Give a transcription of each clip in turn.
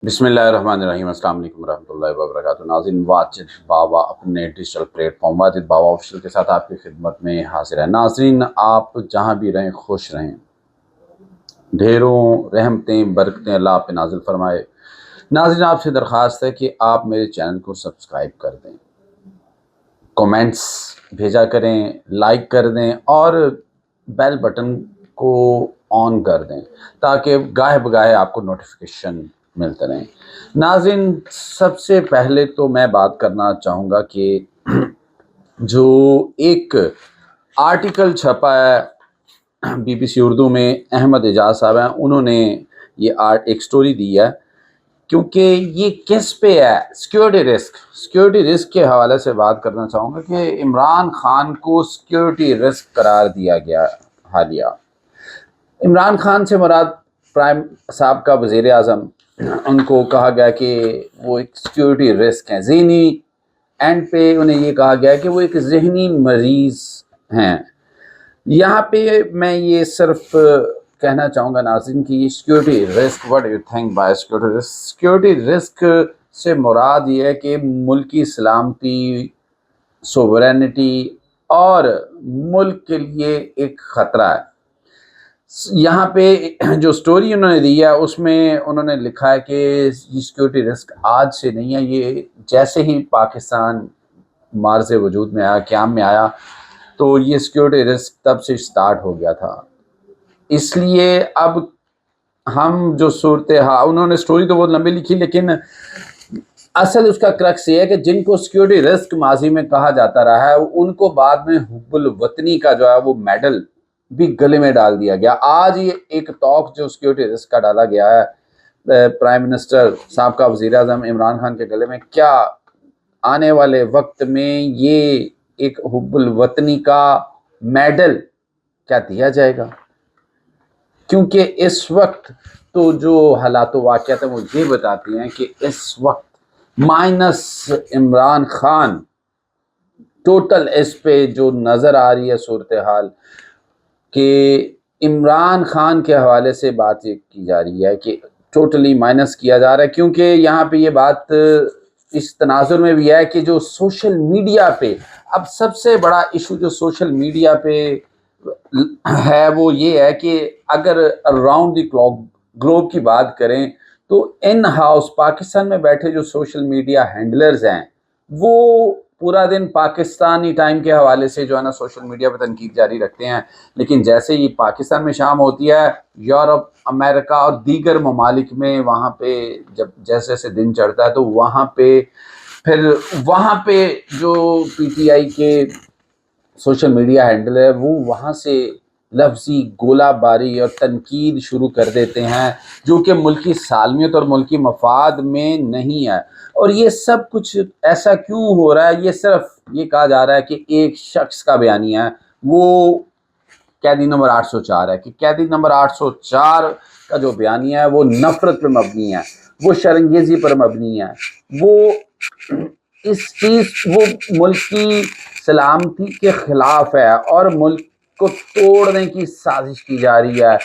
بسم اللہ الرحمن الرحیم۔ السلام علیکم ورحمۃ اللہ وبرکاتہ۔ ناظرین، واجد بابا اپنے ڈیجیٹل پلیٹ فارم واجد بابا آفیشیل کے ساتھ آپ کی خدمت میں حاضر ہے۔ ناظرین، آپ جہاں بھی رہیں خوش رہیں، ڈھیروں رحمتیں برکتیں اللہ آپ پہ نازل فرمائے۔ ناظرین، آپ سے درخواست ہے کہ آپ میرے چینل کو سبسکرائب کر دیں، کومنٹس بھیجا کریں، لائک کر دیں اور بیل بٹن کو آن کر دیں تاکہ گاہے بگاہے آپ کو نوٹیفیکیشن ملتے رہیں۔ ناظرین، سب سے پہلے تو میں بات کرنا چاہوں گا کہ جو ایک آرٹیکل چھپا ہے بی بی سی اردو میں، احمد اعجاز صاحب ہیں، انہوں نے یہ ایک سٹوری دی ہے، کیونکہ یہ کس پہ ہے؟ سیکیورٹی رسک کے حوالے سے بات کرنا چاہوں گا کہ عمران خان کو سیکیورٹی رسک قرار دیا گیا حالیہ۔ عمران خان سے مراد پرائم صاحب کا وزیر اعظم، ان کو کہا گیا کہ وہ ایک سیکیورٹی رسک ہیں، ذہنی اینڈ پہ انہیں یہ کہا گیا کہ وہ ایک ذہنی مریض ہیں۔ یہاں پہ میں یہ صرف کہنا چاہوں گا ناظرین کہ یہ security risk, what do you think by security risk? Security risk سے مراد یہ ہے کہ ملکی سلامتی، سوورینٹی اور ملک کے لیے ایک خطرہ ہے۔ یہاں پہ جو سٹوری انہوں نے دی ہے اس میں انہوں نے لکھا ہے کہ یہ سیکیورٹی رسک آج سے نہیں ہے، یہ جیسے ہی پاکستان معرض وجود میں آیا، قیام میں آیا، تو یہ سیکیورٹی رسک تب سے سٹارٹ ہو گیا تھا۔ اس لیے اب ہم جو صورتحال، انہوں نے سٹوری تو بہت لمبی لکھی لیکن اصل اس کا کرکس یہ ہے کہ جن کو سیکیورٹی رسک ماضی میں کہا جاتا رہا ہے ان کو بعد میں حب الوطنی کا جو ہے وہ میڈل بھی گلے میں ڈال دیا گیا۔ آج یہ ایک توق جو سیکیورٹی رسک کا ڈالا گیا ہے پرائم منسٹر صاحب کا وزیر اعظم عمران خان کے گلے میں، کیا آنے والے وقت میں یہ ایک حب الوطنی کا میڈل کیا دیا جائے گا؟ کیونکہ اس وقت تو جو حالات و واقعات ہیں وہ یہ بتاتی ہیں کہ اس وقت مائنس عمران خان ٹوٹل اس پہ جو نظر آ رہی ہے صورتحال کہ عمران خان کے حوالے سے بات یہ کی جا رہی ہے کہ ٹوٹلی مائنس کیا جا رہا ہے، کیونکہ یہاں پہ یہ بات اس تناظر میں بھی ہے کہ جو سوشل میڈیا پہ اب سب سے بڑا ایشو جو سوشل میڈیا پہ ہے وہ یہ ہے کہ اگر اراؤنڈ دی کلاک گلوب کی بات کریں تو ان ہاؤس پاکستان میں بیٹھے جو سوشل میڈیا ہینڈلرز ہیں وہ پورا دن پاکستانی ٹائم کے حوالے سے جو ہے نا سوشل میڈیا پہ تنقید جاری رکھتے ہیں، لیکن جیسے ہی پاکستان میں شام ہوتی ہے، یورپ، امریکہ اور دیگر ممالک میں وہاں پہ جب جیسے جیسے دن چڑھتا ہے تو وہاں پہ جو پی ٹی آئی کے سوشل میڈیا ہینڈل ہے وہ وہاں سے لفظی گولہ باری اور تنقید شروع کر دیتے ہیں جو کہ ملکی سالمیت اور ملکی مفاد میں نہیں ہے۔ اور یہ سب کچھ ایسا کیوں ہو رہا ہے؟ یہ صرف یہ کہا جا رہا ہے کہ ایک شخص کا بیانیہ ہے، وہ قیدی نمبر 804 ہے، کہ قیدی نمبر 804 کا جو بیانیہ ہے وہ نفرت پر مبنی ہے، وہ شرنگیزی پر مبنی ہے، وہ وہ ملک کی سلامتی کے خلاف ہے اور ملک کو توڑنے کی سازش کی جا رہی ہے۔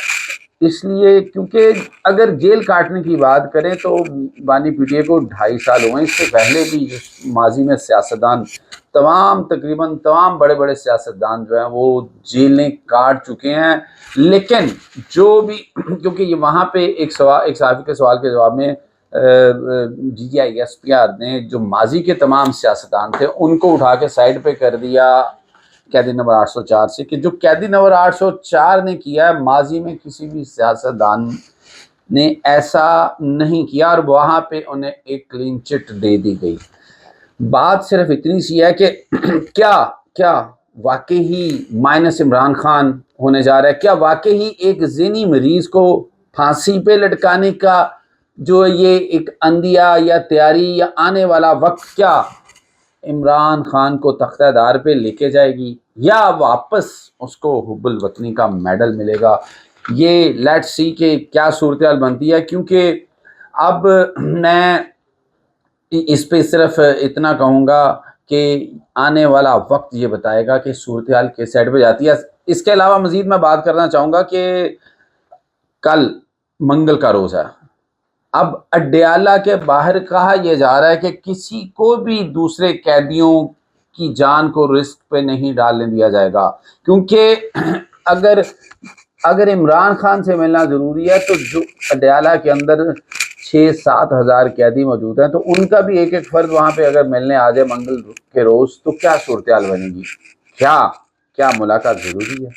اس لیے کیونکہ اگر جیل کاٹنے کی بات کریں تو بانی پی ٹی اے کو 2.5 سال ہوئے، اس سے پہلے بھی ماضی میں سیاستدان تقریباً تمام بڑے بڑے سیاستدان جو ہیں وہ جیلیں کاٹ چکے ہیں، لیکن جو بھی کیونکہ یہ وہاں پہ ایک صحافی کے سوال کے جواب میں G T I S P R نے جو ماضی کے تمام سیاستدان تھے ان کو اٹھا کے سائڈ پہ کر دیا قیدی نمبر 804 سے، کہ جو قیدی نمبر 804 نے کیا ہے ماضی میں کسی بھی سیاستدان نے ایسا نہیں کیا، اور وہاں پہ انہیں ایک کلین چٹ دے دی گئی۔ بات صرف اتنی سی ہے کہ کیا واقعی مائنس عمران خان ہونے جا رہا ہے؟ کیا واقعی ایک ذہنی مریض کو پھانسی پہ لٹکانے کا جو یہ ایک اندیا یا تیاری یا آنے والا وقت کیا عمران خان کو تختہ دار پہ لے کے جائے گی، یا واپس اس کو حب الوطنی کا میڈل ملے گا؟ یہ لیٹ سی کہ کیا صورتحال بنتی ہے۔ کیونکہ اب میں اس پہ صرف اتنا کہوں گا کہ آنے والا وقت یہ بتائے گا کہ صورتحال کس سائڈ پہ جاتی ہے۔ اس کے علاوہ مزید میں بات کرنا چاہوں گا کہ کل منگل کا روز ہے، اب اڈیالہ کے باہر کہا یہ جا رہا ہے کہ کسی کو بھی دوسرے قیدیوں کی جان کو رسک پہ نہیں ڈالنے دیا جائے گا، کیونکہ اگر عمران خان سے ملنا ضروری ہے تو جو اڈیالہ کے اندر 6-7 ہزار قیدی موجود ہیں، تو ان کا بھی ایک ایک فرد وہاں پہ اگر ملنے آ جائے منگل کے روز تو کیا صورتحال بنے گی؟ کیا ملاقات ضروری ہے؟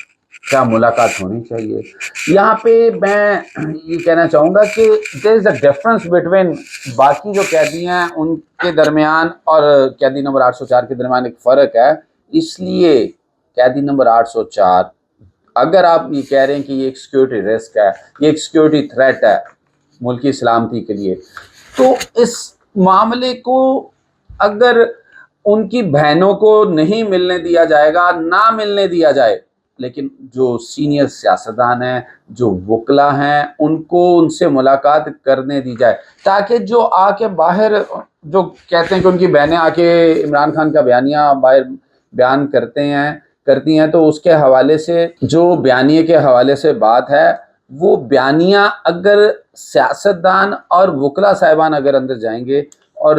کیا ملاقات ہونی چاہیے؟ یہاں پہ میں یہ کہنا چاہوں گا کہ دیر از اے ڈفرنس بٹوین باقی جو قیدی ہیں ان کے درمیان اور قیدی نمبر 804 کے درمیان ایک فرق ہے، اس لیے قیدی نمبر 804 اگر آپ یہ کہہ رہے ہیں کہ یہ ایک سیکیورٹی رسک ہے، یہ ایک سیکیورٹی تھریٹ ہے ملکی سلامتی کے لیے، تو اس معاملے کو اگر ان کی بہنوں کو نہیں ملنے دیا جائے گا، نہ ملنے دیا جائے، لیکن جو سینئر سیاستدان ہیں، جو وکلا ہیں، ان کو ان سے ملاقات کرنے دی جائے، تاکہ جو آ کے باہر جو کہتے ہیں کہ ان کی بہنیں آ کے عمران خان کا بیانیہ باہر بیان کرتی ہیں تو اس کے حوالے سے جو بیانیے کے حوالے سے بات ہے، وہ بیانیہ اگر سیاستدان اور وکلا صاحبان اگر اندر جائیں گے اور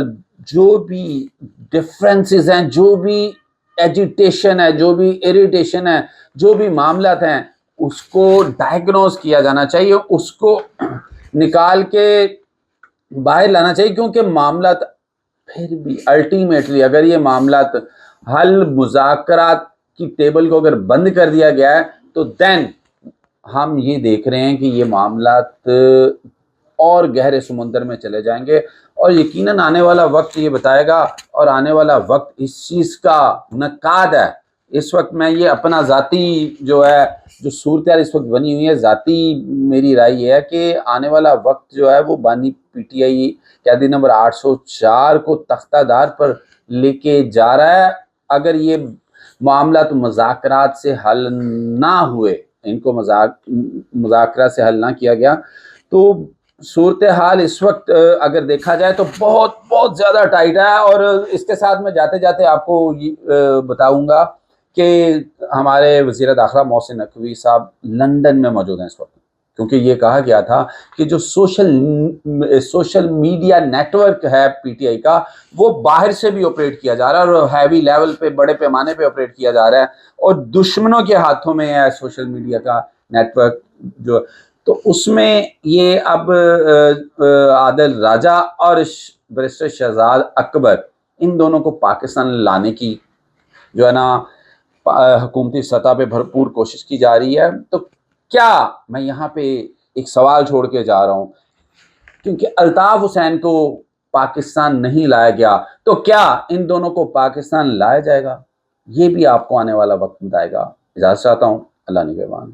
جو بھی ڈفرینسز ہیں، جو بھی ایجیٹیشن ہے، جو بھی اریٹیشن ہے، جو بھی معاملات ہیں، اس کو ڈائگنوز کیا جانا چاہیے، اس کو نکال کے باہر لانا چاہیے، کیونکہ معاملات پھر بھی الٹیمیٹلی اگر یہ معاملات حل مذاکرات کی ٹیبل کو اگر بند کر دیا گیا ہے تو دین ہم یہ دیکھ رہے ہیں کہ یہ معاملات اور گہرے سمندر میں چلے جائیں گے، اور یقیناً آنے والا وقت یہ بتائے گا، اور آنے والا وقت اس چیز کا نقاد ہے۔ اس وقت میں یہ اپنا ذاتی جو صورتحال اس وقت بنی ہوئی ہے، ذاتی میری رائے یہ ہے کہ آنے والا وقت جو ہے وہ بانی پی ٹی آئی قیدی نمبر 804 کو تختہ دار پر لے کے جا رہا ہے۔ اگر یہ معاملات مذاکرات سے حل نہ ہوئے، ان کو مذاکرات سے حل نہ کیا گیا، تو صورتحال اس وقت اگر دیکھا جائے تو بہت بہت زیادہ ٹائٹ ہے۔ اور اس کے ساتھ میں جاتے جاتے آپ کو بتاؤں گا کہ ہمارے وزیر داخلہ محسن نقوی صاحب لندن میں موجود ہیں اس وقت، کیونکہ یہ کہا گیا تھا کہ جو سوشل میڈیا نیٹ ورک ہے پی ٹی آئی کا، وہ باہر سے بھی آپریٹ کیا جا رہا ہے، اور ہیوی لیول پہ بڑے پیمانے پہ آپریٹ کیا جا رہا ہے، اور دشمنوں کے ہاتھوں میں ہے سوشل میڈیا کا نیٹ ورک جو، تو اس میں یہ اب عادل راجہ اور بیرسٹر شہزاد اکبر، ان دونوں کو پاکستان لانے کی جو ہے نا حکومتی سطح پہ بھرپور کوشش کی جا رہی ہے۔ تو کیا میں یہاں پہ ایک سوال چھوڑ کے جا رہا ہوں، کیونکہ الطاف حسین کو پاکستان نہیں لایا گیا، تو کیا ان دونوں کو پاکستان لایا جائے گا؟ یہ بھی آپ کو آنے والا وقت بتائے گا۔ اجازت چاہتا ہوں، اللہ نگہبان۔